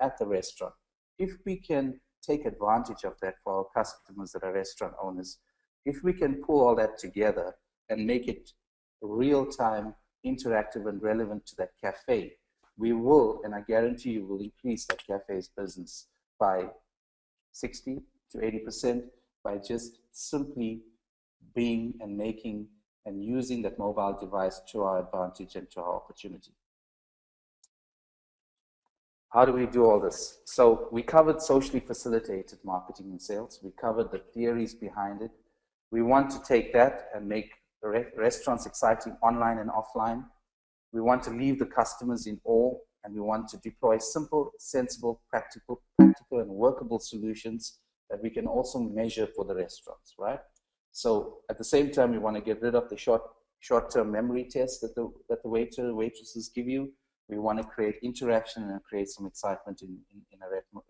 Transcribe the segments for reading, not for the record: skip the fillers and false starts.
at the restaurant. If we can take advantage of that for our customers that are restaurant owners, if we can pull all that together and make it real-time, interactive, and relevant to that cafe, we will, and I guarantee you, will increase that cafe's business by 60 to 80% by just simply being and making and using that mobile device to our advantage and to our opportunity. How do we do all this? So we covered socially facilitated marketing and sales. We covered the theories behind it. We want to take that and make the restaurants exciting online and offline. We want to leave the customers in awe, and we want to deploy simple, sensible, practical, and workable solutions that we can also measure for the restaurants, right? So at the same time, we want to get rid of the short-term memory tests that the waitresses give you. We want to create interaction and create some excitement in a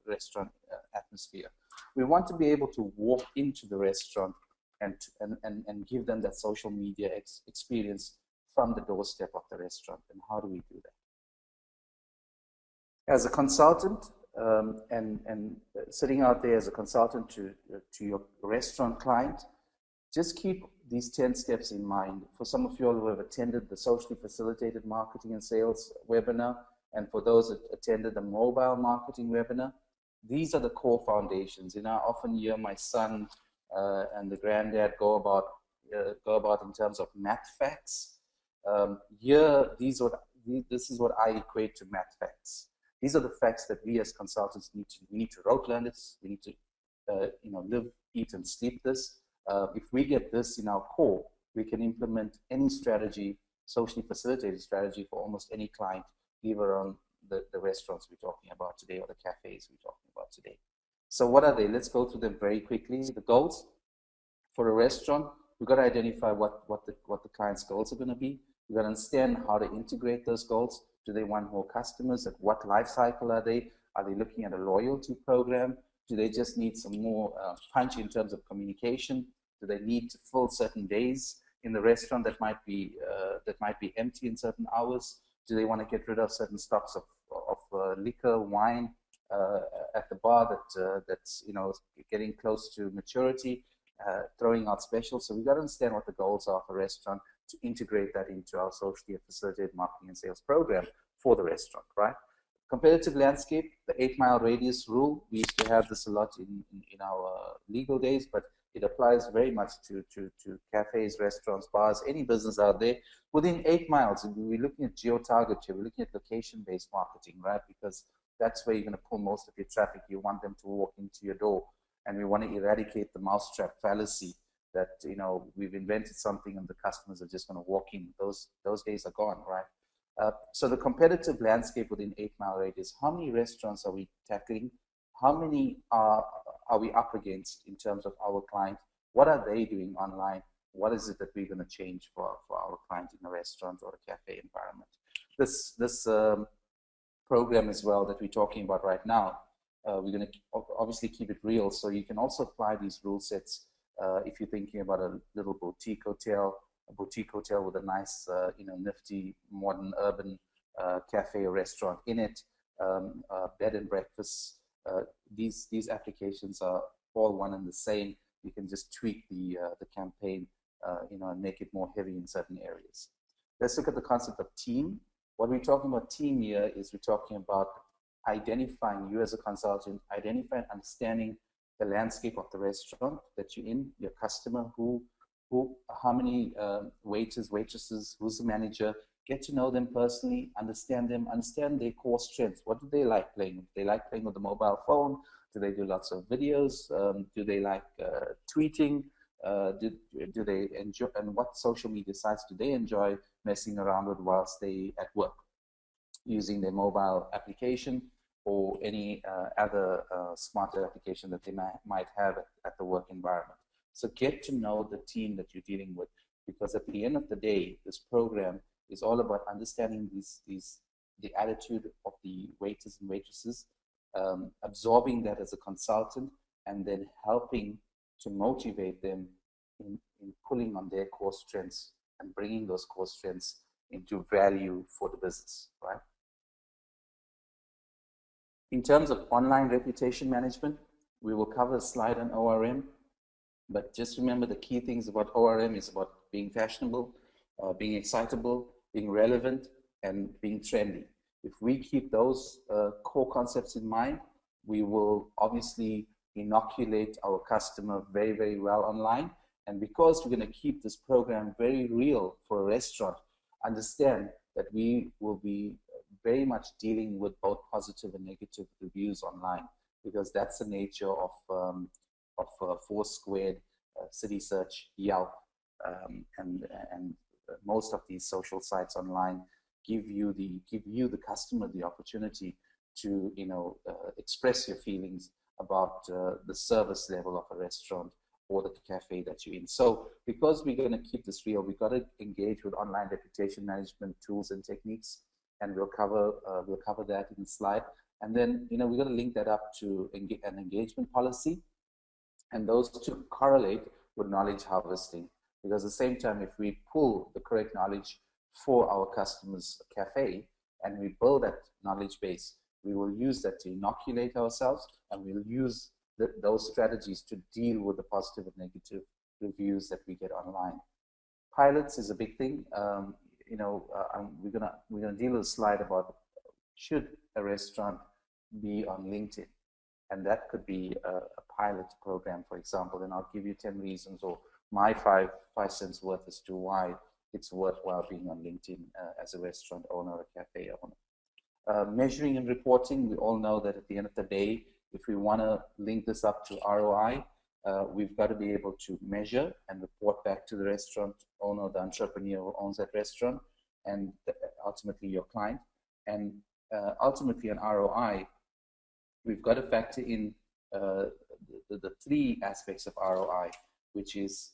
restaurant atmosphere. We want to be able to walk into the restaurant and give them that social media experience from the doorstep of the restaurant. And how do we do that? As a consultant, and sitting out there as a consultant to your restaurant client, just keep these 10 steps in mind. For some of you all who have attended the socially facilitated marketing and sales webinar, and for those that attended the mobile marketing webinar, these are the core foundations. I often hear my son and the granddad go about in terms of math facts. This is what I equate to math facts. These are the facts that we as consultants need to rote learn this. We need to live, eat, and sleep this. If we get this in our core, we can implement any strategy, socially facilitated strategy, for almost any client, either on the restaurants we're talking about today or the cafes we're talking about today. So what are they? Let's go through them very quickly. The goals for a restaurant, we've got to identify what the client's goals are going to be. We've got to understand how to integrate those goals. Do they want more customers? At what life cycle are they? Are they looking at a loyalty program? Do they just need some more punch in terms of communication? Do they need to fill certain days in the restaurant that might be empty in certain hours? Do they want to get rid of certain stocks of liquor, wine at the bar that's getting close to maturity, throwing out specials? So we've got to understand what the goals are for a restaurant to integrate that into our socially facilitated marketing and sales program for the restaurant, right? Competitive landscape, the 8-mile radius rule. We used to have this a lot in our legal days, but it applies very much to cafes, restaurants, bars, any business out there. Within 8 miles, we're looking at geo-target here. We're looking at location-based marketing, right? Because that's where you're going to pull most of your traffic. You want them to walk into your door. And we want to eradicate the mousetrap fallacy that, we've invented something and the customers are just going to walk in. Those days are gone, right? So the competitive landscape within 8-mile radius, how many restaurants are we tackling? How many are we up against in terms of our client? What are they doing online? What is it that we're going to change for our client in a restaurant or a cafe environment? This program as well that we're talking about right now, we're going to obviously keep it real, so you can also apply these rule sets if you're thinking about a little boutique hotel with a nice, nifty, modern, urban cafe or restaurant in it, bed and breakfast. These applications are all one and the same. You can just tweak the campaign, and make it more heavy in certain areas. Let's look at the concept of team. What we're talking about team here is we're talking about identifying, you as a consultant, identifying, understanding the landscape of the restaurant that you're in, your customer, how many waiters, waitresses, who's the manager. Get to know them personally, understand them, understand their core strengths. What do they like playing? Do they like playing with the mobile phone? Do they do lots of videos? Do they like tweeting? Do they enjoy, and what social media sites do they enjoy messing around with whilst they at work, using their mobile application or any other smarter application that they might have at the work environment? So get to know the team that you're dealing with, because at the end of the day, this program is all about understanding the attitude of the waiters and waitresses, absorbing that as a consultant, and then helping to motivate them in pulling on their core strengths and bringing those core strengths into value for the business, right? In terms of online reputation management, we will cover a slide on ORM, but just remember the key things about ORM is about being fashionable, being excitable, being relevant, and being trendy. If we keep those core concepts in mind, we will obviously inoculate our customer very, very well online. And because we're going to keep this program very real for a restaurant, understand that we will be very much dealing with both positive and negative reviews online, because that's the nature of Foursquare, City Search, Yelp, and most of these social sites online give you the customer the opportunity to express your feelings about the service level of a restaurant or the cafe that you're in. So because we're going to keep this real, we've got to engage with online reputation management tools and techniques, and we'll cover that in the slide. And then we're going to link that up to an engagement policy, and those two correlate with knowledge harvesting, because at the same time, if we pull the correct knowledge for our customers' cafe and we build that knowledge base, we will use that to inoculate ourselves, and we'll use those strategies to deal with the positive and negative reviews that we get online. Pilots is a big thing. We're gonna deal with a slide about should a restaurant be on LinkedIn, and that could be a pilot program, for example. And I'll give you 10 reasons, or my five cents worth as to why it's worthwhile being on LinkedIn as a restaurant owner or a cafe owner. Measuring and reporting, we all know that at the end of the day, if we want to link this up to ROI, we've got to be able to measure and report back to the restaurant owner, the entrepreneur who owns that restaurant, and ultimately your client. And ultimately on ROI, we've got to factor in the three aspects of ROI, which is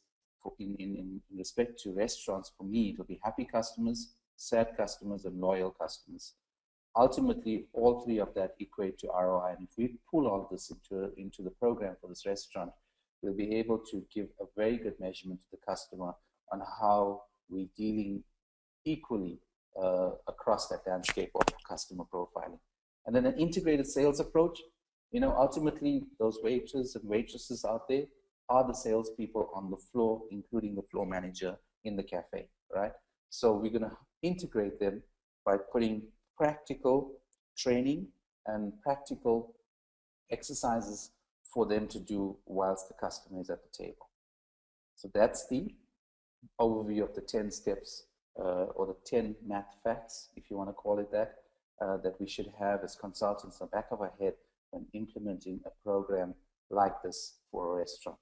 in respect to restaurants. For me, it will be happy customers, sad customers, and loyal customers. Ultimately, all three of that equate to ROI. And if we pull all this into the program for this restaurant, we'll be able to give a very good measurement to the customer on how we're dealing equally across that landscape of customer profiling. And then an integrated sales approach. Ultimately, those waiters and waitresses out there are the salespeople on the floor, including the floor manager in the cafe, right? So we're going to integrate them by putting practical training and practical exercises for them to do whilst the customer is at the table. So that's the overview of the 10 steps or the 10 math facts, if you want to call it that, that we should have as consultants on the back of our head when implementing a program like this for a restaurant.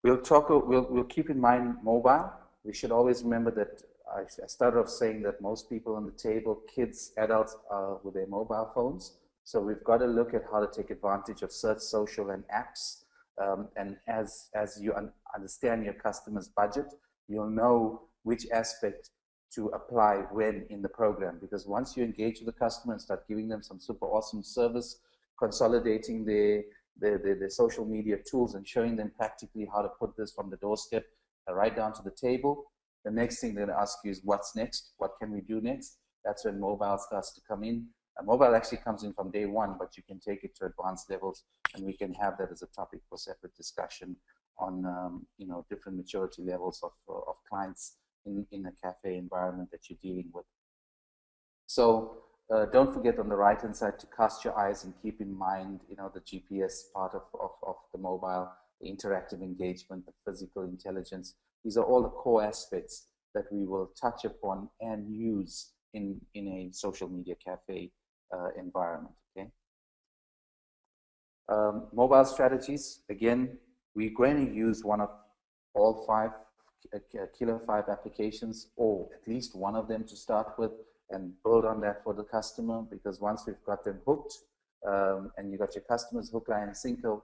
We'll keep in mind mobile. We should always remember that I started off saying that most people on the table, kids, adults, are with their mobile phones. So we've got to look at how to take advantage of search, social, and apps. And as you understand your customer's budget, you'll know which aspect to apply when in the program. Because once you engage with the customer and start giving them some super awesome service, consolidating their social media tools and showing them practically how to put this from the doorstep right down to the table, the next thing they're going to ask you is what's next? What can we do next? That's when mobile starts to come in. Mobile actually comes in from day one, but you can take it to advanced levels, and we can have that as a topic for separate discussion on different maturity levels of clients in a cafe environment that you're dealing with. So don't forget on the right hand side to cast your eyes and keep in mind the GPS part of the mobile, the interactive engagement, the physical intelligence. These are all the core aspects that we will touch upon and use in a social media cafe environment. Okay. Mobile strategies. Again, we're going to use one of all five killer 5 applications, or at least one of them to start with, and build on that for the customer. Because once we've got them hooked, and you got your customers hook, line, and sinker,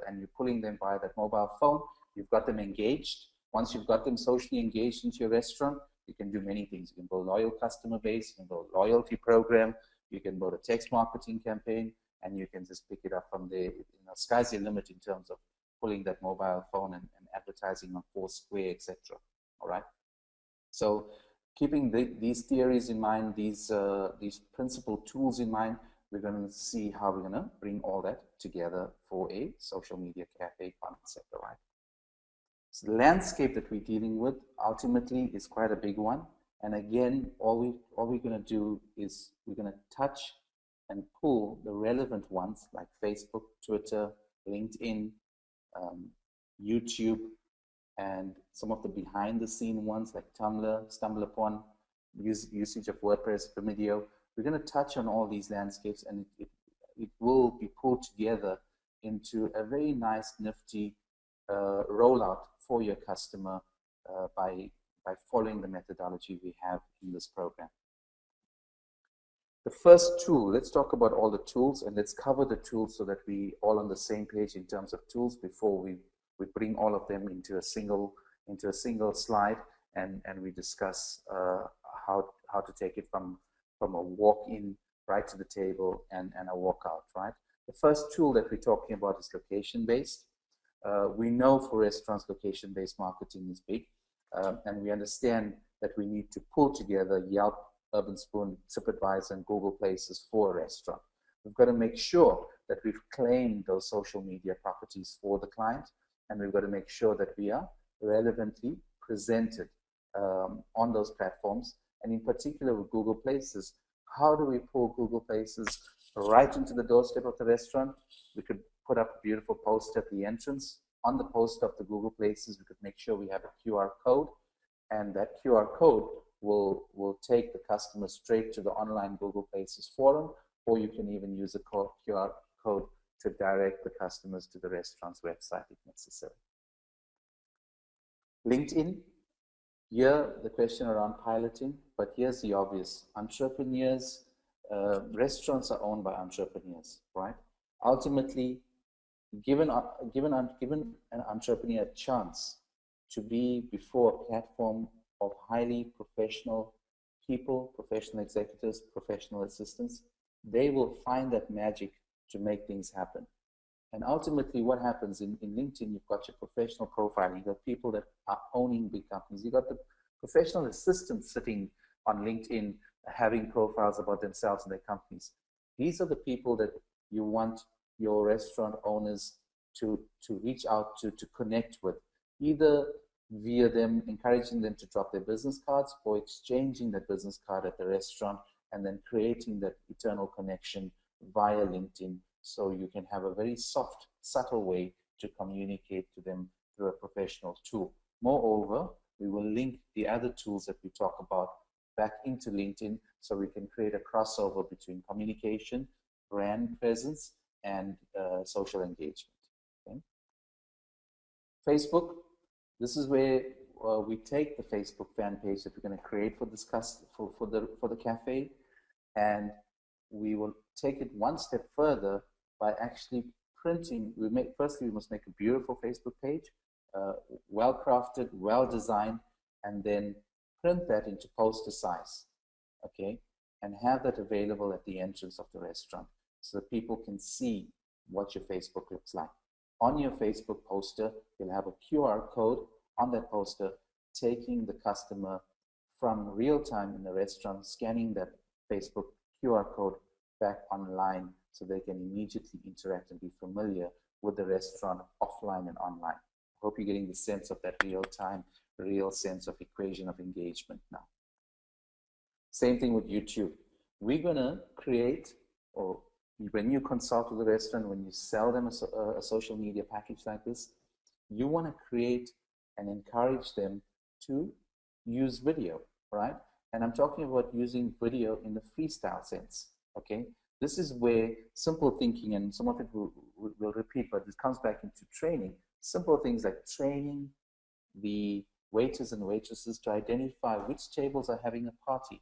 and you're pulling them via that mobile phone, you've got them engaged. Once you've got them socially engaged into your restaurant, you can do many things. You can build a loyal customer base, you can build a loyalty program, you can build a text marketing campaign, and you can just pick it up from there. Sky's the limit in terms of pulling that mobile phone and advertising on Foursquare, etc. All right. So keeping these theories in mind, these principal tools in mind, we're going to see how we're going to bring all that together for a social media cafe concept, all right? So the landscape that we're dealing with ultimately is quite a big one. And again, all we're going to do is we're going to touch and pull the relevant ones like Facebook, Twitter, LinkedIn, YouTube, and some of the behind the scene ones like Tumblr, StumbleUpon, usage of WordPress, Vimeo. We're going to touch on all these landscapes, and it will be pulled together into a very nice, nifty rollout for your customer by following the methodology we have in this program. The first tool, let's talk about all the tools, and let's cover the tools so that we all on the same page in terms of tools before we bring all of them into a single slide, and we discuss how to take it from a walk-in right to the table and a walk-out, right? The first tool that we're talking about is location-based. We know for restaurants, location-based marketing is big, and we understand that we need to pull together Yelp, Urban Spoon, TripAdvisor, and Google Places for a restaurant. We've got to make sure that we've claimed those social media properties for the client, and we've got to make sure that we are relevantly presented on those platforms. And in particular with Google Places, how do we pull Google Places right into the doorstep of the restaurant? We could put up a beautiful poster at the entrance. On the poster of the Google Places, we could make sure we have a QR code, and that QR code will take the customer straight to the online Google Places forum, or you can even use a QR code to direct the customers to the restaurant's website if necessary. LinkedIn, here the question around piloting, but here's the obvious. Entrepreneurs, restaurants are owned by entrepreneurs, right? Ultimately, given an entrepreneur a chance to be before a platform of highly professional people, professional executives, professional assistants, they will find that magic to make things happen. And ultimately what happens in LinkedIn, you've got your professional profiling, you've got people that are owning big companies, you've got the professional assistants sitting on LinkedIn having profiles about themselves and their companies. These are the people that you want your restaurant owners to reach out to connect with, either via them encouraging them to drop their business cards or exchanging that business card at the restaurant and then creating that eternal connection via LinkedIn, so you can have a very soft, subtle way to communicate to them through a professional tool. Moreover, we will link the other tools that we talk about back into LinkedIn so we can create a crossover between communication, brand presence, and social engagement. Okay? Facebook, this is where we take the Facebook fan page that we're going to create for this for the cafe, and we will take it one step further by actually printing. Firstly, we must make a beautiful Facebook page, well crafted, well designed, and then print that into poster size, okay, and have that available at the entrance of the restaurant so that people can see what your Facebook looks like. On your Facebook poster, you'll have a QR code on that poster taking the customer from real time in the restaurant, scanning that Facebook QR code back online so they can immediately interact and be familiar with the restaurant offline and online. I hope you're getting the sense of that real time, real sense of equation of engagement now. Same thing with YouTube. We're going to create, or when you consult with the restaurant, when you sell them a social media package like this, you want to create and encourage them to use video, right? And I'm talking about using video in the freestyle sense, okay? This is where simple thinking, and some of it will repeat, but it comes back into training. Simple things like training the waiters and waitresses to identify which tables are having a party,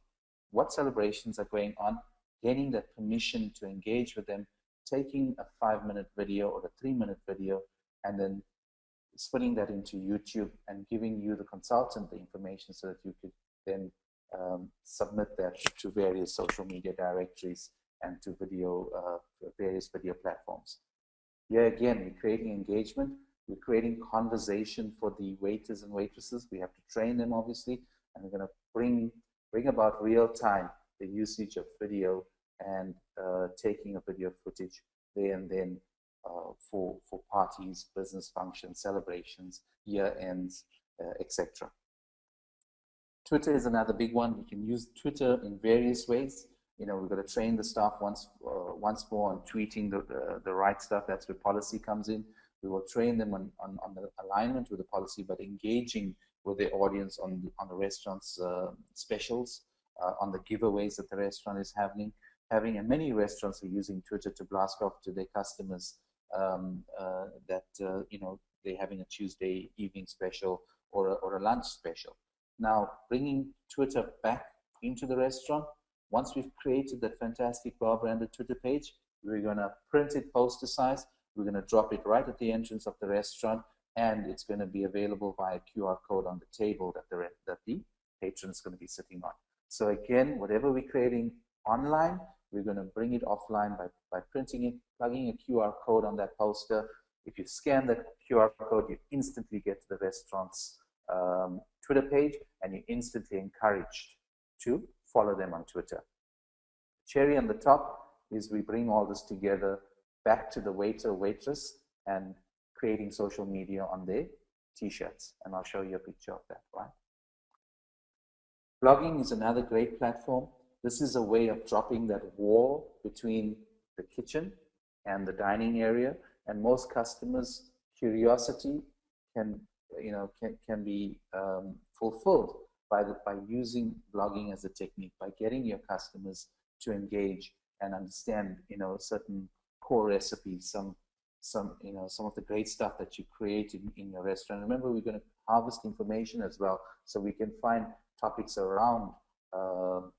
what celebrations are going on, getting that permission to engage with them, taking a 5-minute video or a 3-minute video, and then spinning that into YouTube and giving you, the consultant, the information so that you could then submit that to various social media directories and to various video platforms. Here again, we're creating engagement, we're creating conversation for the waiters and waitresses. We have to train them, obviously, and we're going to bring about real time the usage of video and taking a video footage there and then for parties, business functions, celebrations, year ends, etc. Twitter is another big one. We can use Twitter in various ways. You know, we've got to train the staff once more on tweeting the right stuff. That's where policy comes in. We will train them on the alignment with the policy, but engaging with the audience on the restaurant's specials, on the giveaways that the restaurant is having. And many restaurants are using Twitter to blast off to their customers that you know, they're having a Tuesday evening special or a lunch special. Now, bringing Twitter back into the restaurant, once we've created that fantastic bar branded Twitter page, we're going to print it poster size. We're going to drop it right at the entrance of the restaurant, and it's going to be available via QR code on the table that the patron is going to be sitting on. So again, whatever we're creating online, we're going to bring it offline by printing it, plugging a QR code on that poster. If you scan that QR code, you instantly get to the restaurant's Twitter page, and you're instantly encouraged to follow them on Twitter. Cherry on the top is we bring all this together back to the waiter, waitress, and creating social media on their t-shirts. And I'll show you a picture of that, right? Blogging is another great platform. This is a way of dropping that wall between the kitchen and the dining area, and most customers' curiosity can be fulfilled by using blogging as a technique, by getting your customers to engage and understand, you know, certain core recipes, some of the great stuff that you create in your restaurant. Remember, we're going to harvest information as well, so we can find topics around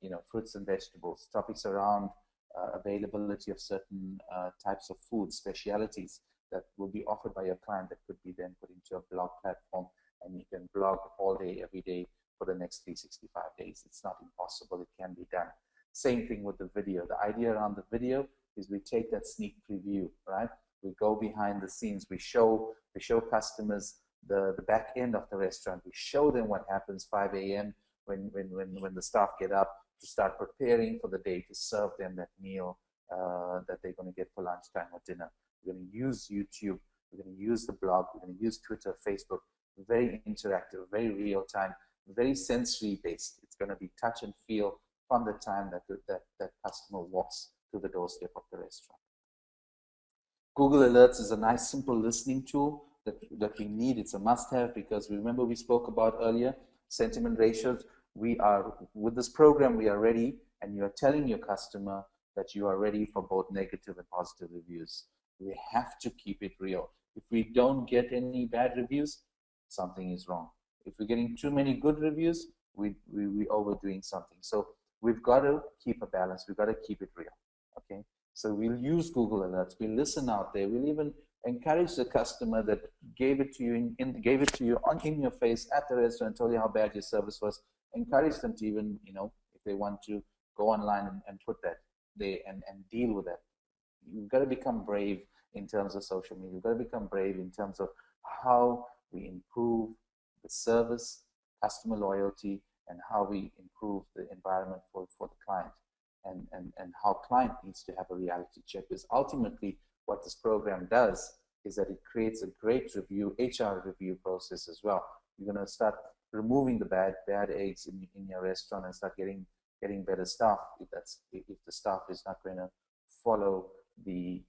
you know, fruits and vegetables, topics around availability of certain types of food, specialities that will be offered by your client that could be then put into a blog platform, and you can blog all day, every day for the next 365 days. It's not impossible, it can be done. Same thing with the video. The idea around the video is we take that sneak preview, right? We go behind the scenes, we show customers the back end of the restaurant. We show them what happens 5 a.m. when the staff get up to start preparing for the day, to serve them that meal that they're going to get for lunchtime or dinner. We're going to use YouTube, we're going to use the blog, we're going to use Twitter, Facebook, very interactive, very real time, very sensory based. It's going to be touch and feel from the time that customer walks to the doorstep of the restaurant. Google Alerts is a nice, simple listening tool that we need. It's a must-have, because remember we spoke about earlier, sentiment ratios. With this program, we are ready, and you are telling your customer that you are ready for both negative and positive reviews. We have to keep it real. If we don't get any bad reviews, something is wrong. If we're getting too many good reviews, we're overdoing something. So we've got to keep a balance. We've got to keep it real. Okay. So we'll use Google Alerts. We'll listen out there. We'll even encourage the customer that gave it to you in your face at the restaurant, told you how bad your service was. Encourage them to even, you know, if they want to go online and put that there and deal with that. You've got to become brave in terms of social media. You've got to become brave in terms of how we improve the service, customer loyalty, and how we improve the environment for the client, and how client needs to have a reality check. Because ultimately what this program does is that it creates a great HR review process as well. You're going to start removing the bad eggs in your restaurant and start getting better staff if the staff is not going to follow the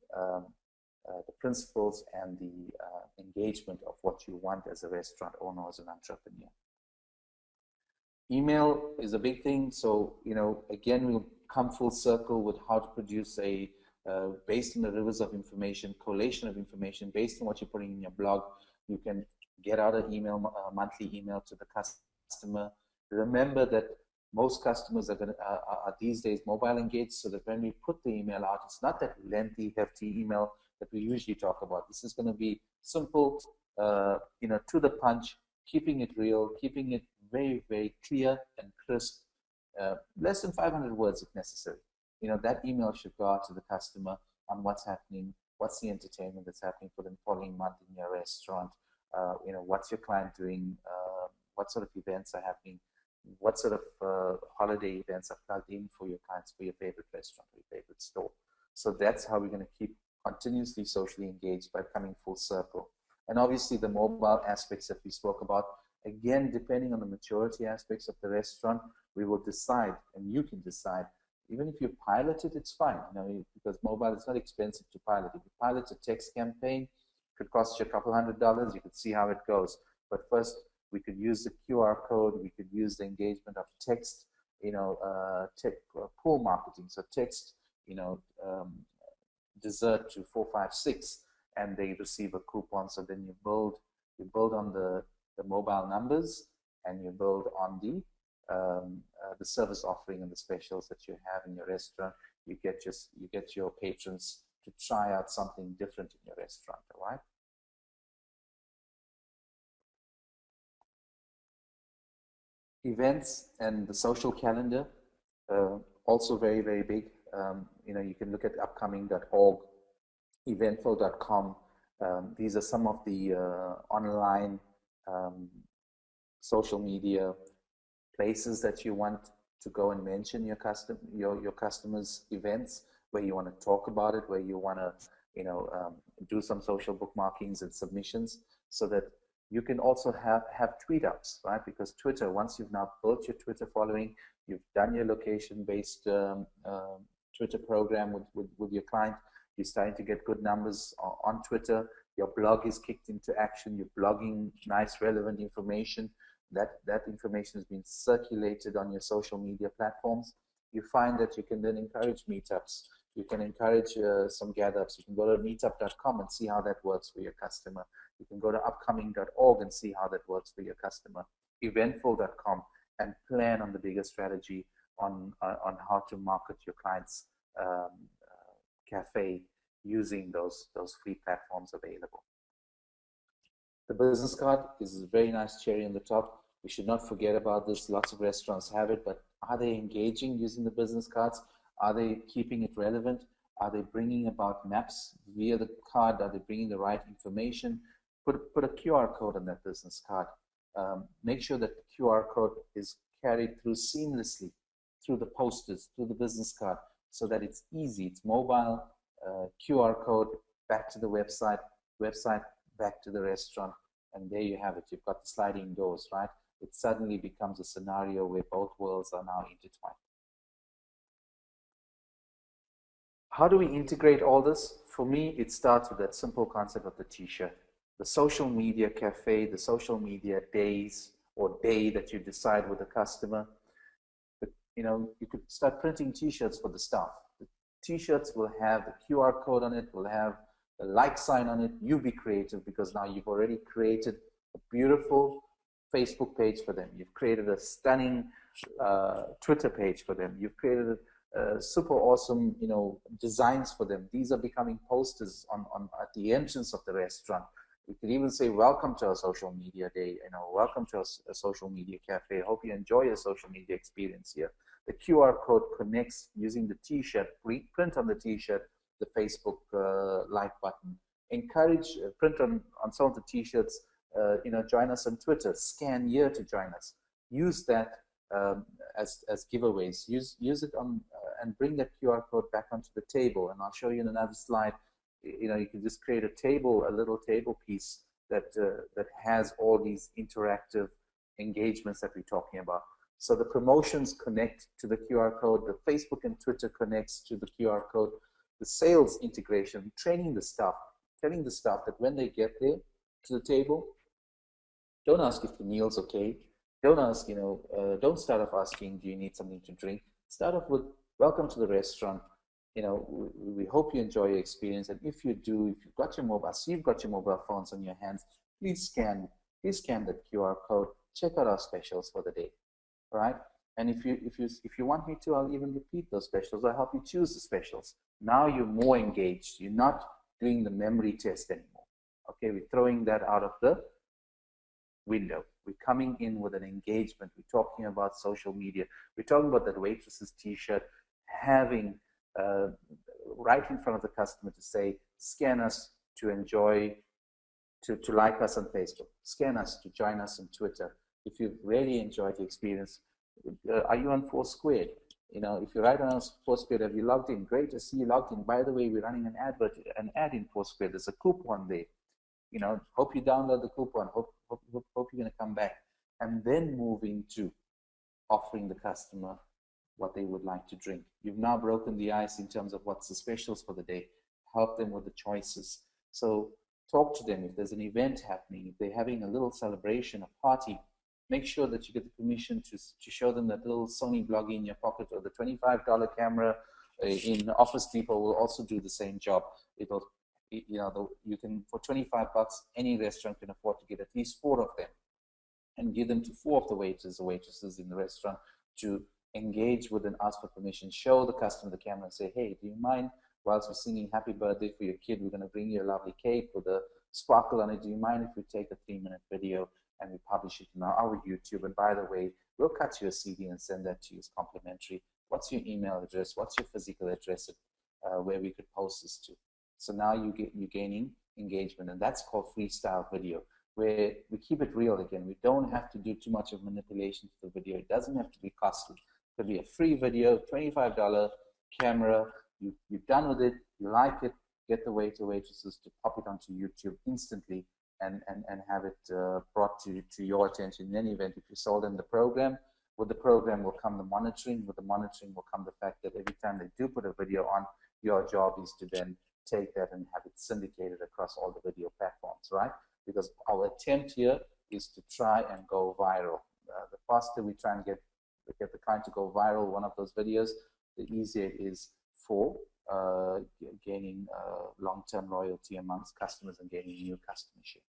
principles and the engagement of what you want as a restaurant owner, as an entrepreneur. Email is a big thing. So, you know, again, we'll come full circle with how to produce a based on the rivers of information, collation of information based on what you're putting in your blog. You can get out an email, a monthly email to the customer. Remember that most customers are these days mobile engaged, so that when we put the email out, it's not that lengthy, hefty email that we usually talk about. This is going to be simple, you know, to the punch, keeping it real, keeping it very, very clear and crisp. Less than 500 words if necessary. You know, that email should go out to the customer on what's happening, what's the entertainment that's happening for the following month in your restaurant. You know, what's your client doing? What sort of events are happening? what sort of holiday events are plugged in for your clients, for your favorite restaurant, or your favorite store. So that's how we're going to keep continuously socially engaged by coming full circle. And obviously the mobile aspects that we spoke about, again, depending on the maturity aspects of the restaurant, we will decide, and you can decide. Even if you pilot it, it's fine, you know, because mobile is not expensive to pilot. If you pilot a text campaign, it could cost you a couple $100. You could see how it goes. But first, we could use the QR code. We could use the engagement of text, you know, pull marketing. So text, you know, dessert to 456, and they receive a coupon. So then you build on the mobile numbers, and you build on the service offering and the specials that you have in your restaurant. You get your patrons to try out something different in your restaurant, all right? Events and the social calendar, also very, very big. You know, you can look at upcoming.org, eventful.com. These are some of the online social media places that you want to go and mention your customers' events, where you want to talk about it, where you want to, you know, do some social bookmarkings and submissions, so that you can also have tweet ups, right? Because Twitter, once you've now built your Twitter following, you've done your location-based Twitter program with your client, you're starting to get good numbers on Twitter. Your blog is kicked into action. You're blogging nice, relevant information. That information has been circulated on your social media platforms. You find that you can then encourage meetups. You can encourage some gather-ups. You can go to meetup.com and see how that works for your customer. You can go to upcoming.org and see how that works for your customer. Eventful.com, and plan on the bigger strategy on how to market your client's cafe using those free platforms available. The business card is a very nice cherry on the top. We should not forget about this. Lots of restaurants have it, but are they engaging using the business cards? Are they keeping it relevant? Are they bringing about maps via the card? Are they bringing the right information? Put a QR code on that business card. Make sure that the QR code is carried through seamlessly through the posters, through the business card, so that it's easy. It's mobile, QR code back to the website back to the restaurant, and there you have it. You've got the sliding doors, right? It suddenly becomes a scenario where both worlds are now intertwined. How do we integrate all this? For me, it starts with that simple concept of the t-shirt. The social media cafe, the social media days or day that you decide with the customer. But, you know, you could start printing t-shirts for the staff. The t-shirts will have the QR code on it, will have a like sign on it. You be creative, because now you've already created a beautiful Facebook page for them. You've created a stunning Twitter page for them. You've created super awesome, you know, designs for them. These are becoming posters at the entrance of the restaurant. We could even say, welcome to our social media day, you know, welcome to our social media cafe. Hope you enjoy your social media experience here. The QR code connects using the t-shirt, print on the t-shirt the Facebook like button. Encourage, print on some of the t-shirts, you know, join us on Twitter, scan here to join us. Use that as giveaways. Use it on and bring that QR code back onto the table. And I'll show you in another slide. You know, you can just create a little table piece that that has all these interactive engagements that we're talking about. So the promotions connect to the QR code. The Facebook and Twitter connects to the QR code. The sales integration, training the staff, telling the staff that when they get there to the table, don't ask if the meal's okay. Don't ask, you know, don't start off asking, do you need something to drink? Start off with, welcome to the restaurant. You know, we hope you enjoy your experience. And if you do, if you've got your mobile, so you've got your mobile phones on your hands, please scan that QR code. Check out our specials for the day. All right. And if you want me to, I'll even repeat those specials. I'll help you choose the specials. Now you're more engaged. You're not doing the memory test anymore. Okay, we're throwing that out of the window. We're coming in with an engagement. We're talking about social media. We're talking about that waitress's t-shirt, having right in front of the customer to say, scan us to enjoy, to like us on Facebook. Scan us to join us on Twitter. If you've really enjoyed the experience, Are you on Foursquare? You know, if you're right on Foursquare, have you logged in? Great to see you logged in. By the way, we're running an ad in Foursquare. There's a coupon there. You know, hope you download the coupon. Hope you're going to come back. And then move into offering the customer what they would like to drink. You've now broken the ice in terms of what's the specials for the day. Help them with the choices. So talk to them. If there's an event happening, if they're having a little celebration, a party, make sure that you get the permission to show them that little Sony Bloggy in your pocket, or the $25 camera in Office Depot will also do the same job. It'll, you know, you can, for 25 bucks, any restaurant can afford to get at least 4 of them, and give them to 4 of the waiters or waitresses in the restaurant to engage with and ask for permission. Show the customer the camera and say, hey, do you mind, whilst we're singing happy birthday for your kid, we're going to bring you a lovely cake with a sparkle on it. Do you mind if we take a 3-minute video and we publish it on our YouTube? And by the way, we'll cut you a CD and send that to you as complimentary. What's your email address? What's your physical address where we could post this to? So now you're gaining engagement, and that's called freestyle video, where we keep it real again. We don't have to do too much of manipulation to the video. It doesn't have to be costly. It could be a free video, $25 camera. You're done with it, you like it, get the waiter, waitresses to pop it onto YouTube instantly and have it brought to your attention. In any event, if you sold them the program, with the program will come the monitoring. With the monitoring will come the fact that every time they do put a video on, your job is to then take that and have it syndicated across all the video platforms, right? Because our attempt here is to try and go viral. The faster we try and get the client to go viral, one of those videos, the easier it is for gaining long-term loyalty amongst customers and gaining new customer share.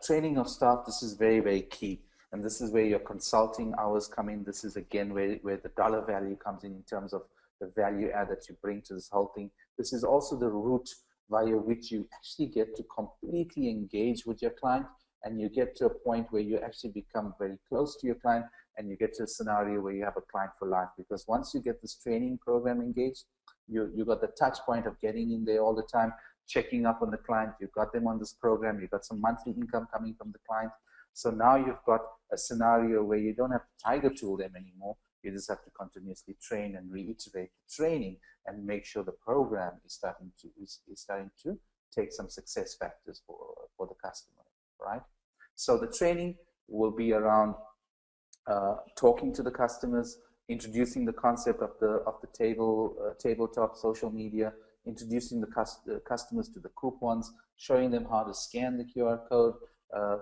Training of staff, this is very, very key. And this is where your consulting hours come in. This is, again, where the dollar value comes in terms of the value add that you bring to this whole thing. This is also the route via which you actually get to completely engage with your client, and you get to a point where you actually become very close to your client, and you get to a scenario where you have a client for life. Because once you get this training program engaged, you got the touch point of getting in there all the time, checking up on the client. You've got them on this program. You've got some monthly income coming from the client. So now you've got a scenario where you don't have to tiger tool them anymore. You just have to continuously train and reiterate the training and make sure the program is starting to take some success factors for the customer, right? So the training will be around talking to the customers, introducing the concept of the tabletop social media, introducing the customers to the coupons, showing them how to scan the QR code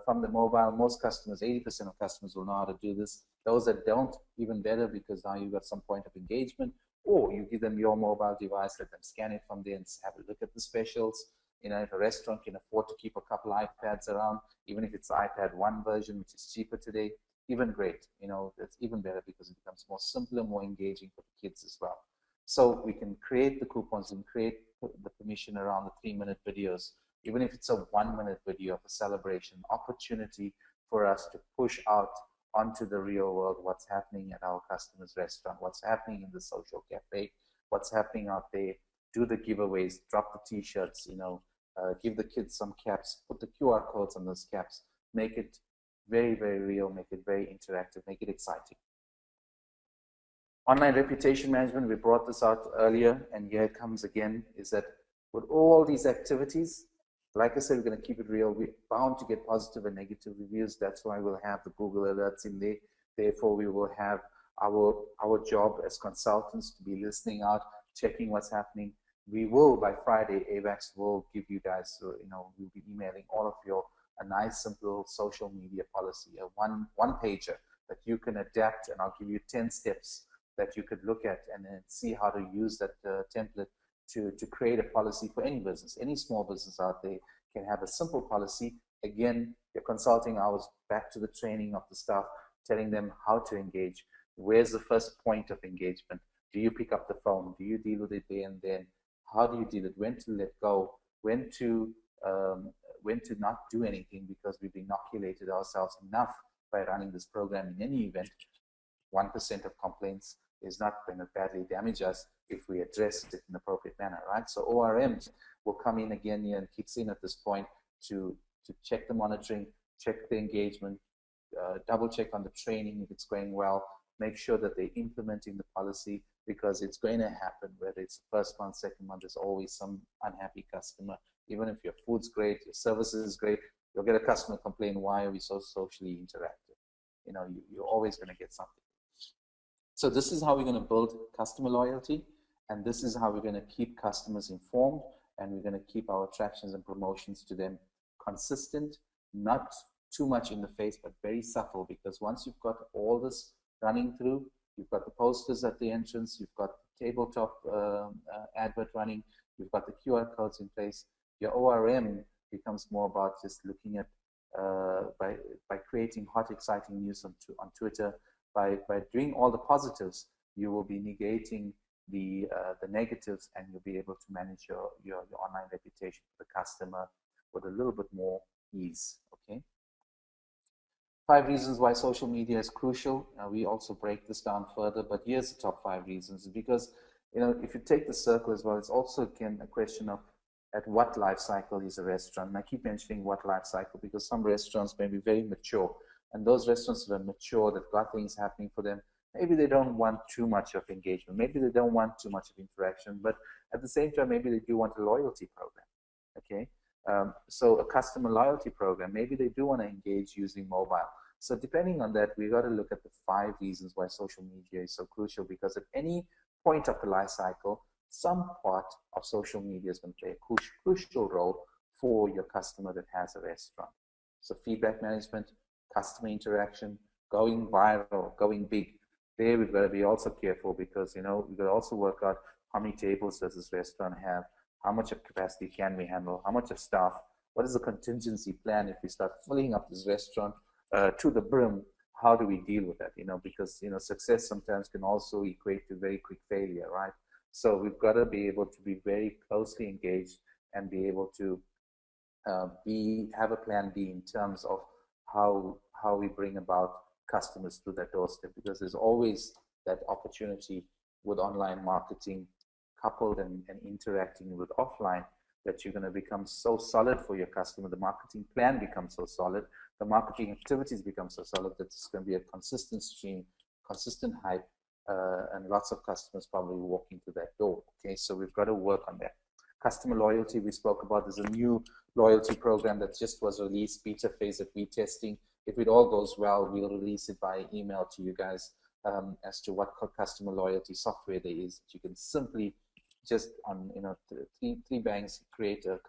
from the mobile. Most customers, 80% of customers, will know how to do this. Those that don't, even better, because now you've got some point of engagement. Or you give them your mobile device, let them scan it from there and have a look at the specials. You know, if a restaurant can afford to keep a couple iPads around, even if it's the iPad 1 version, which is cheaper today, even great. You know, it's even better because it becomes more simpler, more engaging for the kids as well. So we can create the coupons and create the permission around the 3-minute videos, even if it's a 1-minute video of a celebration, opportunity for us to push out onto the real world what's happening at our customer's restaurant, what's happening in the social cafe, what's happening out there. Do the giveaways, drop the t-shirts, you know, give the kids some caps, put the QR codes on those caps, make it very, very real, make it very interactive, make it exciting. Online reputation management, we brought this out earlier, and here it comes again, is that with all these activities, like I said, we're going to keep it real. We're bound to get positive and negative reviews. That's why we'll have the Google alerts in there. Therefore, we will have our job as consultants to be listening out, checking what's happening. We will, by Friday, Avax will give you guys, you know, we'll be emailing all of you a nice, simple social media policy, a one-pager that you can adapt, and I'll give you 10 steps that you could look at and then see how to use that template to create a policy for any business. Any small business out there can have a simple policy. Again, your consulting hours, back to the training of the staff, telling them how to engage. Where's the first point of engagement? Do you pick up the phone? Do you deal with it there and then? How do you deal with it? When to let go? When to not do anything because we've inoculated ourselves enough by running this program. In any event, 1% of complaints is not going to badly damage us if we address it in an appropriate manner, right? So ORMs will come in again here and kicks in at this point to check the monitoring, check the engagement, double check on the training if it's going well, make sure that they're implementing the policy, because it's going to happen. Whether it's the first month, second month, there's always some unhappy customer. Even if your food's great, your service is great, you'll get a customer complain, why are we so socially interactive? You know, you're always going to get something. So this is how we're going to build customer loyalty, and this is how we're going to keep customers informed, and we're going to keep our attractions and promotions to them consistent, not too much in the face, but very subtle, because once you've got all this running through, you've got the posters at the entrance, you've got the tabletop advert running, you've got the QR codes in place, your ORM becomes more about just looking at, by creating hot, exciting news on Twitter, by doing all the positives, you will be negating the negatives, and you'll be able to manage your online reputation for the customer with a little bit more ease. Okay. 5 reasons why social media is crucial. We also break this down further, but here's the top 5 reasons. Because, you know, if you take the circle as well, it's also again a question of at what life cycle is a restaurant. And I keep mentioning what life cycle because some restaurants may be very mature, and those restaurants that are mature, that got things happening for them, maybe they don't want too much of engagement, maybe they don't want too much of interaction, but at the same time, maybe they do want a loyalty program. Okay. So a customer loyalty program, maybe they do want to engage using mobile. So depending on that, we got to look at the 5 reasons why social media is so crucial, because at any point of the life cycle, some part of social media is going to play a crucial role for your customer that has a restaurant. So feedback management, customer interaction, going viral, going big. There we've got to be also careful, because, you know, we've got to also work out how many tables does this restaurant have, how much of capacity can we handle, how much of staff, what is the contingency plan if we start filling up this restaurant to the brim, how do we deal with that? You know, because, you know, success sometimes can also equate to very quick failure, right? So we've got to be able to be very closely engaged and be able to have a plan B in terms of how we bring about customers to their doorstep, because there's always that opportunity with online marketing coupled and interacting with offline, that you're going to become so solid for your customer. The marketing plan becomes so solid, the marketing activities become so solid that it's going to be a consistent stream, consistent hype, and lots of customers probably walking to that door. Okay, so we've got to work on that. Customer loyalty, we spoke about. There's a new loyalty program that just was released, beta phase that we're testing. If it all goes well, we'll release it by email to you guys as to what customer loyalty software there is. You can simply just on, you know, three banks create a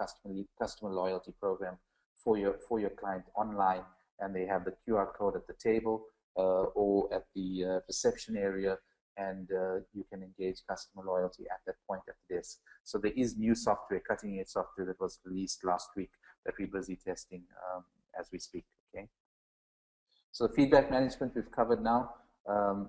customer loyalty program for your client online, and they have the QR code at the table or at the reception area, and you can engage customer loyalty at that point at the desk. So there is new software, cutting edge software that was released last week that we're busy testing as we speak. Okay. So feedback management we've covered now.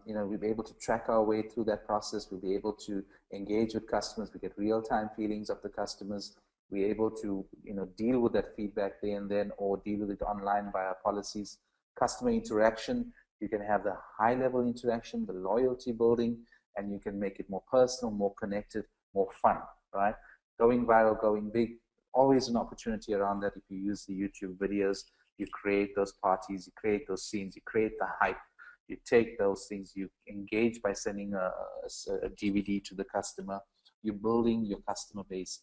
You know, we'll be able to track our way through that process. We'll be able to engage with customers. We get real-time feelings of the customers. We're able to, you know, deal with that feedback there and then, or deal with it online by our policies. Customer interaction, you can have the high-level interaction, the loyalty building, and you can make it more personal, more connected, more fun, right? Going viral, going big, always an opportunity around that. If you use the YouTube videos, you create those parties, you create those scenes, you create the hype. You take those things, you engage by sending a DVD to the customer. You're building your customer base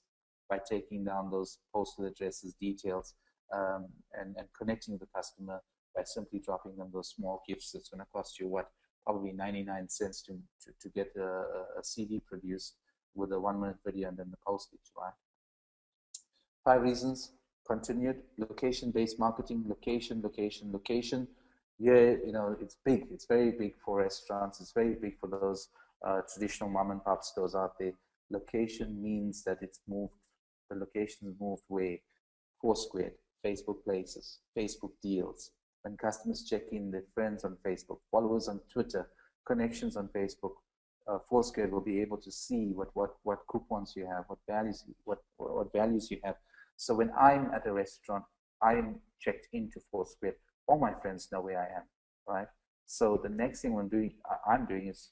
by taking down those postal addresses, details, and connecting with the customer by simply dropping them those small gifts. That's going to cost you what, probably 99 cents to get a CD produced with a 1-minute video and then the postage, right? 5 reasons. Continued location-based marketing. Location, location, location. Yeah, you know, it's big. It's very big for restaurants. It's very big for those traditional mom and pop stores out there. Location means that it's moved. The location is moved where? Foursquare, Facebook Places, Facebook Deals. When customers check in, their friends on Facebook, followers on Twitter, connections on Facebook, Foursquare will be able to see what coupons you have, what values you have. So when I'm at a restaurant, I'm checked into Foursquare. All my friends know where I am, right? So the next thing I'm doing is,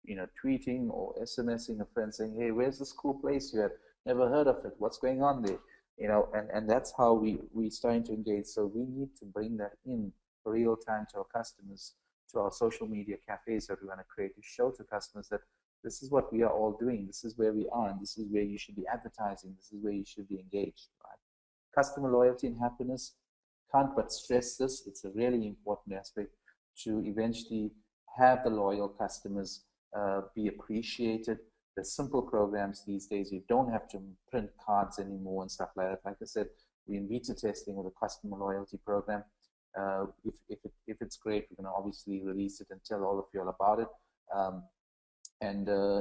you know, tweeting or SMSing a friend saying, hey, where's this cool place you had? Never heard of it. What's going on there? You know, and that's how we starting to engage. So we need to bring that in real time to our customers, to our social media cafes that we want to create, to show to customers that this is what we are all doing, this is where we are, and this is where you should be advertising, this is where you should be engaged, right? Customer loyalty and happiness, can't but stress this, it's a really important aspect to eventually have the loyal customers be appreciated. There's simple programs these days, you don't have to print cards anymore and stuff like that. Like I said, we're in beta testing with a customer loyalty program. If it's great, we're going to obviously release it and tell all of you all about it.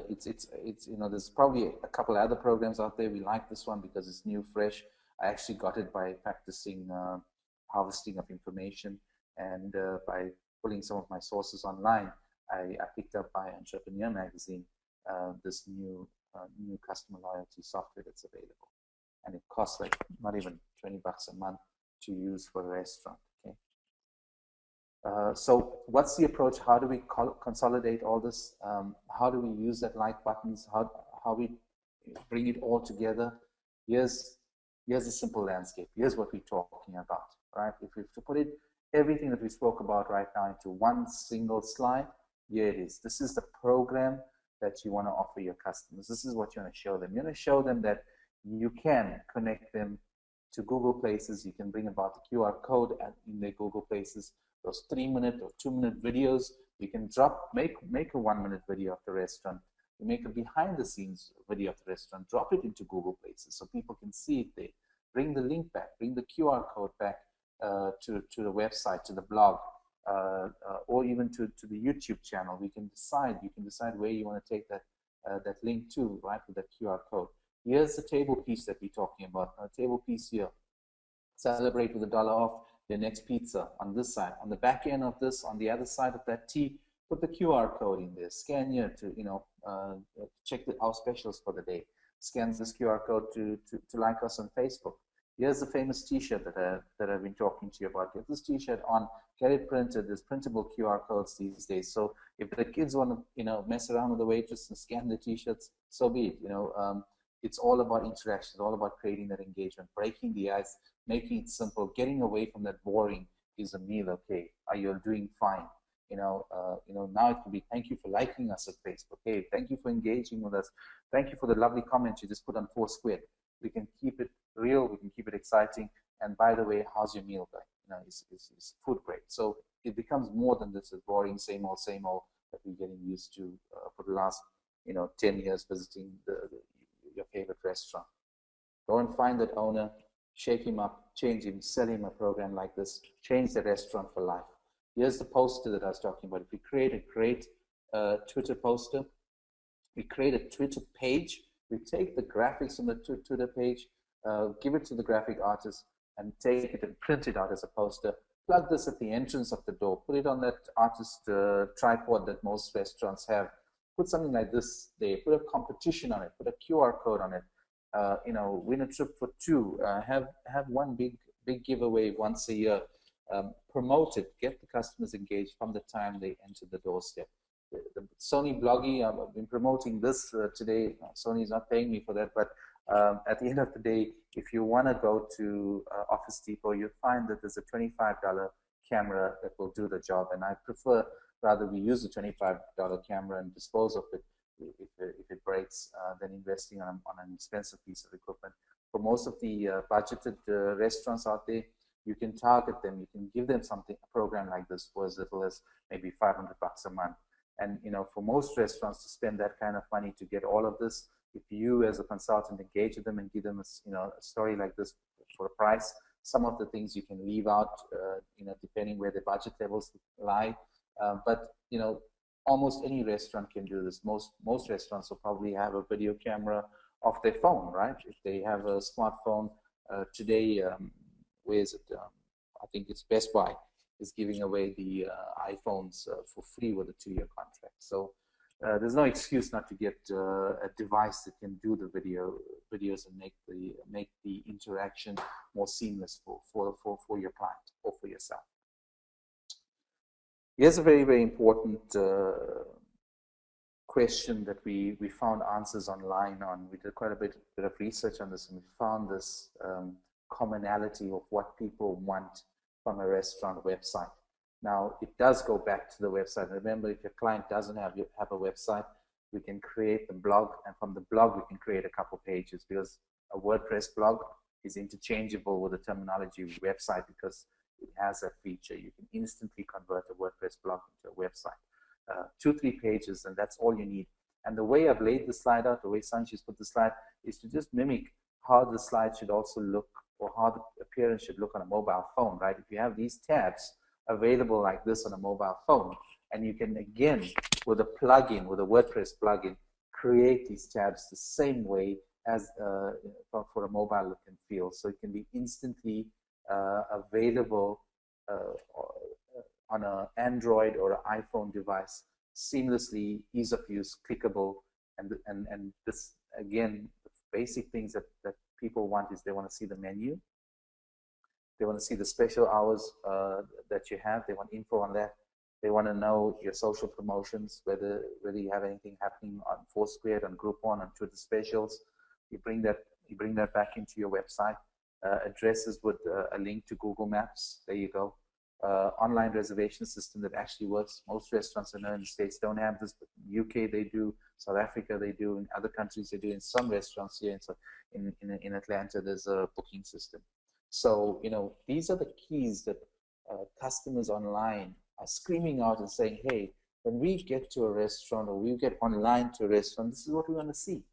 It's you know, there's probably a couple other programs out there. We like this one because it's new, fresh. I actually got it by practicing harvesting of information, and by pulling some of my sources online. I picked up by Entrepreneur magazine this new customer loyalty software that's available, and it costs like not even $20 a month to use for a restaurant. Okay. So what's the approach? How do we consolidate all this? How do we use that like buttons? How we bring it all together? Here's a simple landscape. Here's what we're talking about, right? If we have to put it, everything that we spoke about right now into one single slide, here it is. This is the program that you want to offer your customers. This is what you want to show them. You want to show them that you can connect them to Google Places. You can bring about the QR code in their Google Places. Those 3-minute or 2-minute videos, you can make a 1-minute video of the restaurant. You make a behind-the-scenes video of the restaurant. Drop it into Google Places so people can see it there. Bring the link back. Bring the QR code back to the website, to the blog, or even to the YouTube channel. You can decide where you want to take that link to, right, with that QR code. Here's the table piece that we're talking about. A table piece here. Celebrate with $1 off your next pizza on this side. On the back end of this, on the other side of that T, put the QR code in there. Scan here to check our specials for the day. Scan this QR code to like us on Facebook. Here's the famous T-shirt that I've been talking to you about. Get this T-shirt on, get it printed. There's printable QR codes these days. So if the kids want to mess around with the waitress and scan the T-shirts, so be it. It's all about interaction. It's all about creating that engagement, breaking the ice, making it simple, getting away from that boring. Is a meal okay? Are you doing fine? Now it could be thank you for liking us at Facebook. Hey, thank you for engaging with us. Thank you for the lovely comments you just put on Foursquare. We can keep it real. We can keep it exciting. And by the way, how's your meal going? Is food great? So it becomes more than this boring same old that we're getting used to for the last 10 years visiting your favorite restaurant. Go and find that owner, shake him up, change him, sell him a program like this, change the restaurant for life. Here's the poster that I was talking about. If we create a great Twitter poster, we create a Twitter page, we take the graphics from the Twitter page, give it to the graphic artist, and take it and print it out as a poster. Plug this at the entrance of the door. Put it on that artist tripod that most restaurants have. Put something like this there. Put a competition on it. Put a QR code on it. Win a trip for 2. Have one big giveaway once a year. Promote it. Get the customers engaged from the time they enter the doorstep. The Sony Bloggy, I've been promoting this today. Sony's not paying me for that, but at the end of the day, if you want to go to Office Depot, you'll find that there's a $25 camera that will do the job, and I prefer rather we use the $25 camera and dispose of it if it breaks than investing on an expensive piece of equipment. For most of the budgeted restaurants out there, you can target them. You can give them a program like this for as little as maybe $500 a month. And for most restaurants to spend that kind of money to get all of this, if you as a consultant engage with them and give them a story like this for a price, some of the things you can leave out, depending where the budget levels lie. But almost any restaurant can do this. Most restaurants will probably have a video camera off their phone, right? If they have a smartphone today, where is it? I think it's Best Buy is giving away the iPhones for free with a 2-year contract. So there's no excuse not to get a device that can do the videos and make the interaction more seamless for your client or for yourself. Here's a very, very important question that we found answers online on. We did quite a bit of research on this, and we found this commonality of what people want from a restaurant website. Now, it does go back to the website. Remember, if your client doesn't have a website, we can create the blog, and from the blog, we can create a couple pages, because a WordPress blog is interchangeable with the terminology website, because it has that feature. You can instantly convert a WordPress blog into a website. 2-3 pages, and that's all you need. And the way I've laid the slide out, the way Sanchi's put the slide, is to just mimic how the slide should also look, or how the appearance should look on a mobile phone, right? If you have these tabs available like this on a mobile phone, and you can, again, with a plugin, with a WordPress plugin, create these tabs the same way as for a mobile look and feel. So it can be instantly available on an Android or an iPhone device, seamlessly, ease of use, clickable, and this, again, the basic things that people want is they want to see the menu, they want to see the special hours that you have, they want info on that, they want to know your social promotions, whether you have anything happening on Foursquare, on Groupon, on Twitter specials. You bring that back into your website. Addresses with a link to Google Maps. There you go. Online reservation system that actually works. Most restaurants I know in the States don't have this, but in the UK they do, South Africa they do, in other countries they do, in some restaurants here in Atlanta there's a booking system. So, you know, these are the keys that customers online are screaming out and saying, hey, when we get to a restaurant, or we get online to a restaurant, this is what we want to see.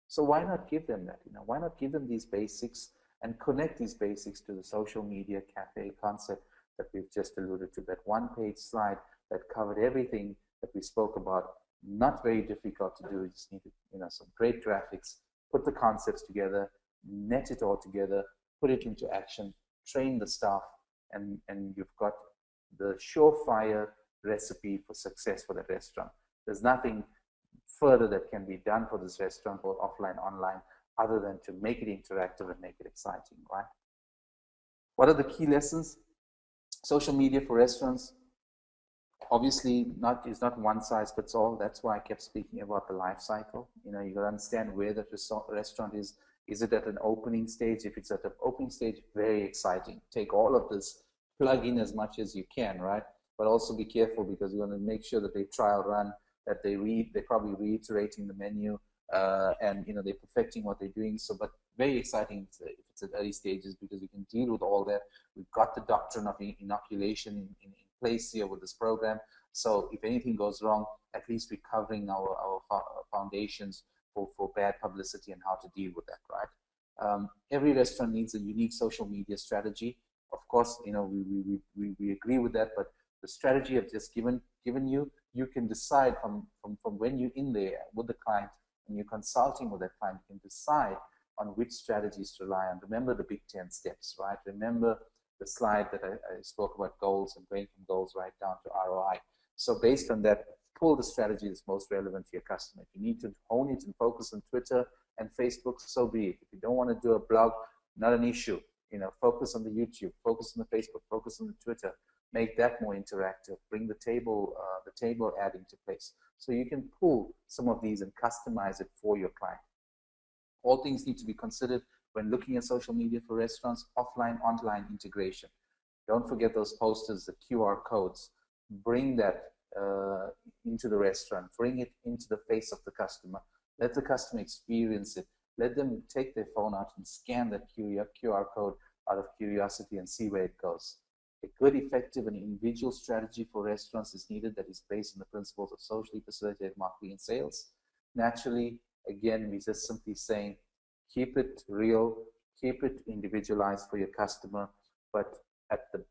So why not give them that? You know, why not give them these basics and connect these basics to the social media cafe concept that we've just alluded to, that one-page slide that covered everything that we spoke about. Not very difficult to do. You just need, you know, some great graphics, put the concepts together, net it all together, put it into action, train the staff, and you've got the surefire recipe for success for that restaurant. There's nothing further that can be done for this restaurant, both offline, online, other than to make it interactive and make it exciting, right? What are the key lessons? Social media for restaurants, obviously is not one size fits all. That's why I kept speaking about the life cycle. You know, you got to understand where the restaurant is. Is it at an opening stage? If it's at an opening stage, very exciting. Take all of this, plug in as much as you can, right? But also be careful, because you want to make sure that they trial run, that they're probably reiterating the menu, and you know, they're perfecting what they're doing. So, but very exciting if it's at early stages, because we can deal with all that. We've got the doctrine of inoculation in place here with this program. So if anything goes wrong, at least we're covering our foundations for bad publicity and how to deal with that, right? Every restaurant needs a unique social media strategy. Of course, you know, we agree with that, but the strategy I've just given you, you can decide from when you're in there with the client and you're consulting with that client, you can decide on which strategies to rely on. Remember the big 10 steps, right? Remember the slide that I spoke about goals, and going from goals right down to ROI. So based on that, pull the strategy that's most relevant to your customer. If you need to hone it and focus on Twitter and Facebook, so be it. If you don't want to do a blog, not an issue. You know, focus on the YouTube, focus on the Facebook, focus on the Twitter. Make that more interactive. Bring the table ad into place. So you can pull some of these and customize it for your client. All things need to be considered when looking at social media for restaurants: offline, online integration. Don't forget those posters, the QR codes. Bring that into the restaurant. Bring it into the face of the customer. Let the customer experience it. Let them take their phone out and scan that QR code out of curiosity and see where it goes. A good, effective, and individual strategy for restaurants is needed that is based on the principles of socially facilitated marketing and sales. Naturally, again, we're just simply saying, keep it real, keep it individualized for your customer, but at the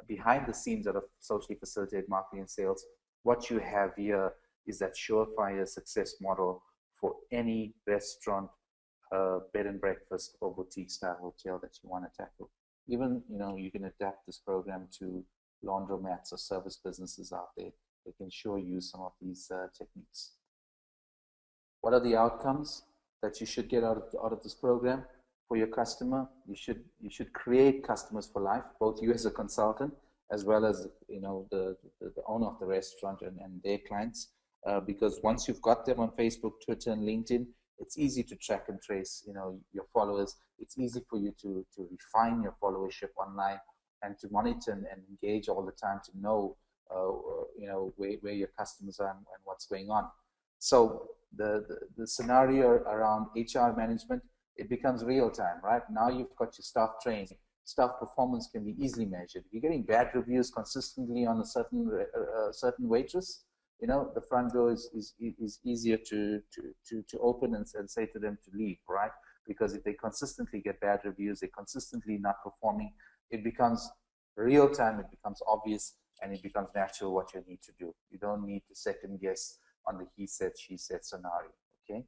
behind the scenes of socially facilitated marketing and sales, what you have here is that surefire success model for any restaurant, bed and breakfast, or boutique style hotel that you want to tackle. Even, you know, you can adapt this program to laundromats or service businesses out there. They can sure use some of these techniques. What are the outcomes that you should get out of this program for your customer? You should create customers for life, both you as a consultant as well as, you know, the owner of the restaurant and their clients, because once you've got them on Facebook, Twitter, and LinkedIn, it's easy to track and trace, you know, your followers. It's easy for you to refine your followership online, and to monitor and engage all the time to know, where your customers are and what's going on. So the scenario around HR management, it becomes real time, right? Now you've got your staff trained. Staff performance can be easily measured. If you're getting bad reviews consistently on a certain waitress, the front door is easier to open and say to them to leave, right? Because if they consistently get bad reviews, they're consistently not performing, it becomes real time, it becomes obvious, and it becomes natural what you need to do. You don't need to second guess on the he said, she said scenario, okay?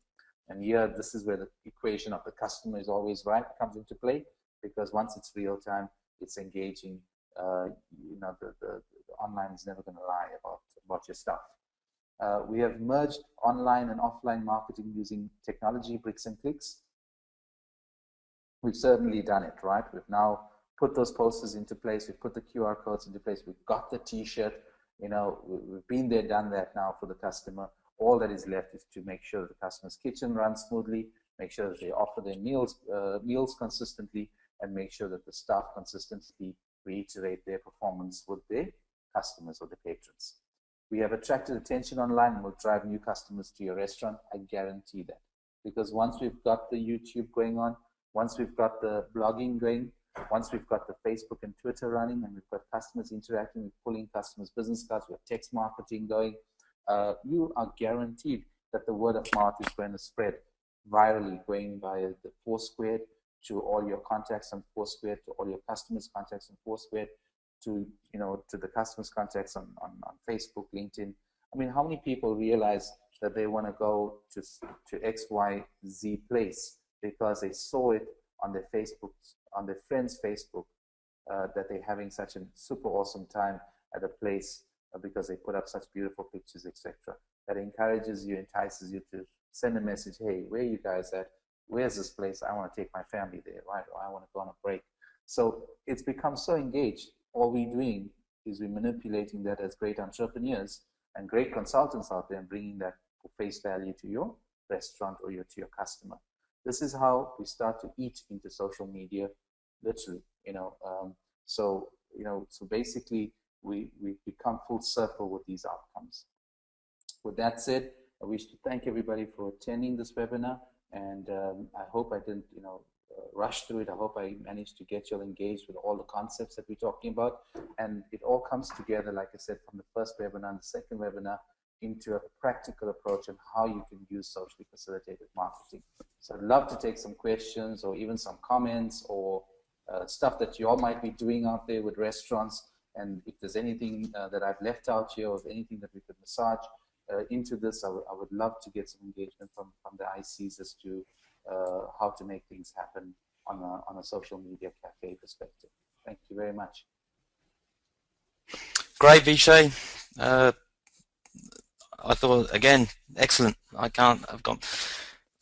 And here, this is where the equation of the customer is always right comes into play, because once it's real time, it's engaging. The online is never going to lie about your stuff. We have merged online and offline marketing using technology, bricks and clicks. We've certainly done it, right? We've now put those posters into place. We've put the QR codes into place. We've got the T-shirt. We've been there, done that now for the customer. All that is left is to make sure that the customer's kitchen runs smoothly, make sure that they offer their meals consistently, and make sure that the staff consistently reiterate their performance with their customers or the patrons. We have attracted attention online and will drive new customers to your restaurant. I guarantee that. Because once we've got the YouTube going on, once we've got the blogging going, once we've got the Facebook and Twitter running, and we've got customers interacting, we're pulling customers' business cards, we have text marketing going, you are guaranteed that the word of mouth is going to spread virally, going via the Foursquare to all your contacts on Foursquare, to all your customers' contacts on Foursquare, to the customers' contacts on Facebook, LinkedIn. I mean, how many people realize that they want to go to XYZ place because they saw it on their Facebook, on their friend's Facebook, that they're having such a super awesome time at a place because they put up such beautiful pictures, etc. That encourages you, entices you to send a message, hey, where are you guys at? Where's this place? I want to take my family there, right? Or I want to go on a break. So it's become so engaged. All we're doing is we're manipulating that as great entrepreneurs and great consultants out there and bringing that for face value to your restaurant or to your customer. This is how we start to eat into social media, literally, So basically we become full circle with these outcomes. With that said, I wish to thank everybody for attending this webinar, and I hope I didn't, rush through it. I hope I managed to get you all engaged with all the concepts that we're talking about, and it all comes together, like I said, from the first webinar and the second webinar into a practical approach on how you can use socially facilitated marketing. So I'd love to take some questions or even some comments or stuff that you all might be doing out there with restaurants, and if there's anything that I've left out here or anything that we could massage into this, I would love to get some engagement from the ICs as to how to make things happen on a social media cafe perspective. Thank you very much. Great, Vishay. I thought, again, excellent.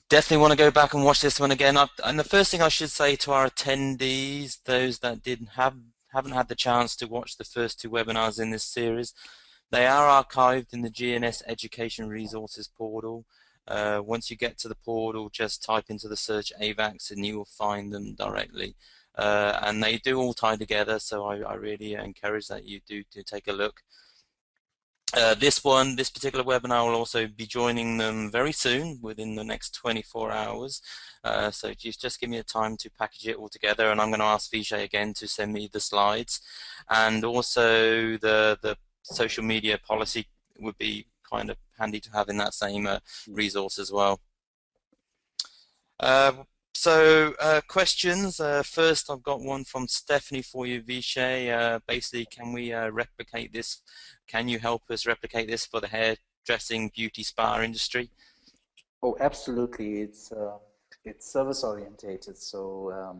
Definitely want to go back and watch this one again. And the first thing I should say to our attendees, those that haven't had the chance to watch the first two webinars in this series, they are archived in the GNS Education Resources portal. Once you get to the portal, just type into the search AVAX and you will find them directly. And they do all tie together, so I really encourage that you do take a look. This particular webinar will also be joining them very soon, within the next 24 hours. So just give me a time to package it all together, and I'm going to ask Vishay again to send me the slides. And also the social media policy would be kind of handy to have in that same resource as well. Questions. First, I've got one from Stephanie for you, Vishay. Basically, can we replicate this? Can you help us replicate this for the hairdressing, beauty, spa industry? Oh, absolutely. It's service orientated. So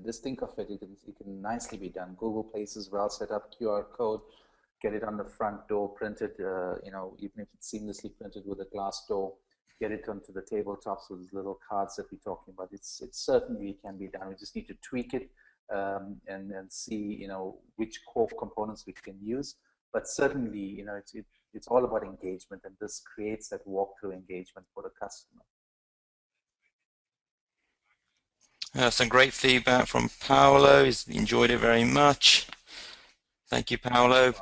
just think of it. It can nicely be done. Google Places, well set up, QR code, get it on the front door, printed. Even if it's seamlessly printed with a glass door. Get it onto the tabletops with little cards that we're talking about. It certainly can be done. We just need to tweak it and see which core components we can use. But certainly it's all about engagement, and this creates that walkthrough engagement for the customer. Some great feedback from Paolo. He's enjoyed it very much. Thank you, Paolo.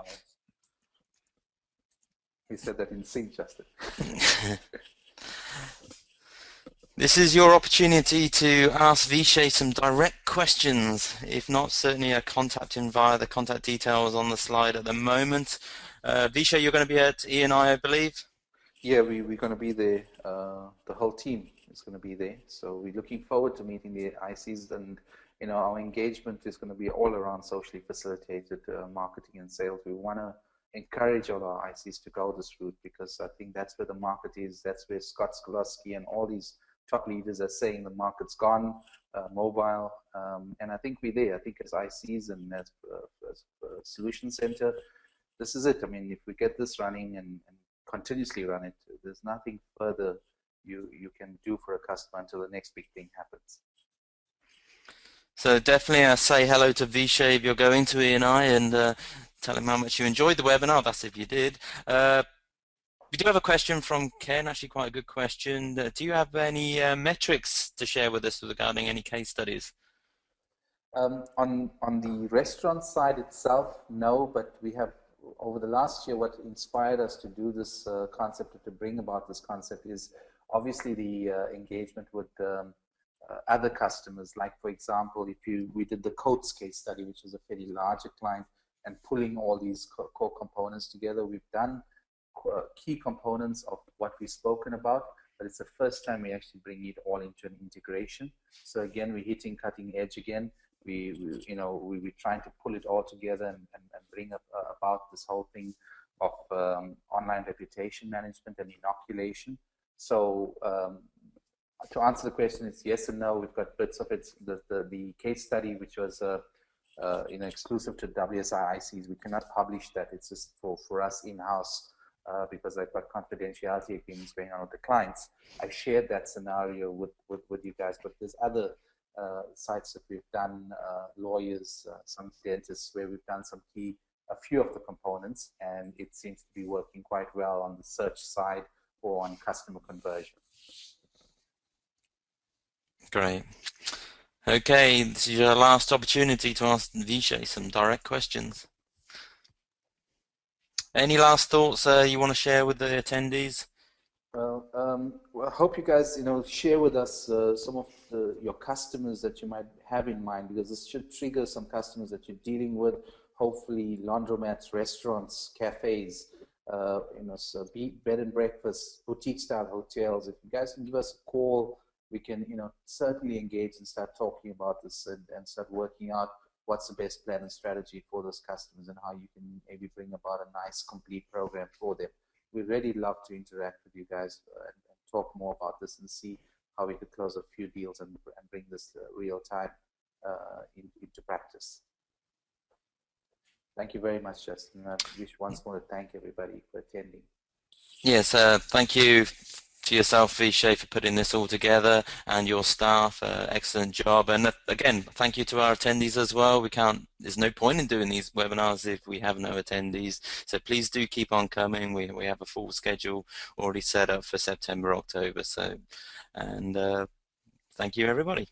He said that in sync, Justin. This is your opportunity to ask Vishay some direct questions. If not, certainly contact him via the contact details on the slide at the moment. Vishay, you're going to be at E&I, I believe? Yeah, we're going to be there. The whole team is going to be there. So we're looking forward to meeting the ICs, and our engagement is going to be all around socially facilitated marketing and sales. We want to encourage all our ICs to go this route, because I think that's where the market is. That's where Scott Skolowski and all these top leaders are saying the market's gone mobile, and I think we're there. I think as ICs and as a solution center, this is it. I mean, if we get this running and continuously run it, there's nothing further you can do for a customer until the next big thing happens. So definitely say hello to Vishay if you're going to E&I, and tell him how much you enjoyed the webinar. That's if you did. We do have a question from Ken, actually quite a good question. Do you have any metrics to share with us regarding any case studies? On the restaurant side itself, no, but we have, over the last year, what inspired us to do this concept, to bring about this concept, is obviously the engagement with other customers. Like, for example, we did the Coates case study, which is a fairly larger client, and pulling all these core components together. We've done key components of what we've spoken about, but it's the first time we actually bring it all into an integration. So again, we're hitting cutting edge again. We're trying to pull it all together and bring about this whole thing of online reputation management and inoculation. So to answer the question, it's yes and no. We've got bits of it. The case study, which was exclusive to WSI ICs, we cannot publish that. It's just for us in-house, because I've got confidentiality agreements going on with the clients. I shared that scenario with you guys, but there's other sites that we've done, lawyers, some dentists, where we've done a few of the components, and it seems to be working quite well on the search side or on customer conversion. Great. Okay, this is your last opportunity to ask Vishay some direct questions. Any last thoughts you want to share with the attendees? Well, I hope you guys, share with us some of your customers that you might have in mind, because this should trigger some customers that you're dealing with. Hopefully, laundromats, restaurants, cafes, so bed and breakfast, boutique-style hotels. If you guys can give us a call, we can, certainly engage and start talking about this and start working out what's the best plan and strategy for those customers, and how you can maybe bring about a nice, complete program for them. We'd really love to interact with you guys and talk more about this and see how we could close a few deals and bring this real time into practice. Thank you very much, Justin. I wish once more to thank everybody for attending. Yes, thank you to yourself, Vishay, for putting this all together, and your staff. Excellent job. And again, thank you to our attendees as well. There's no point in doing these webinars if we have no attendees. So please do keep on coming. We have a full schedule already set up for September, October. So, and thank you, everybody.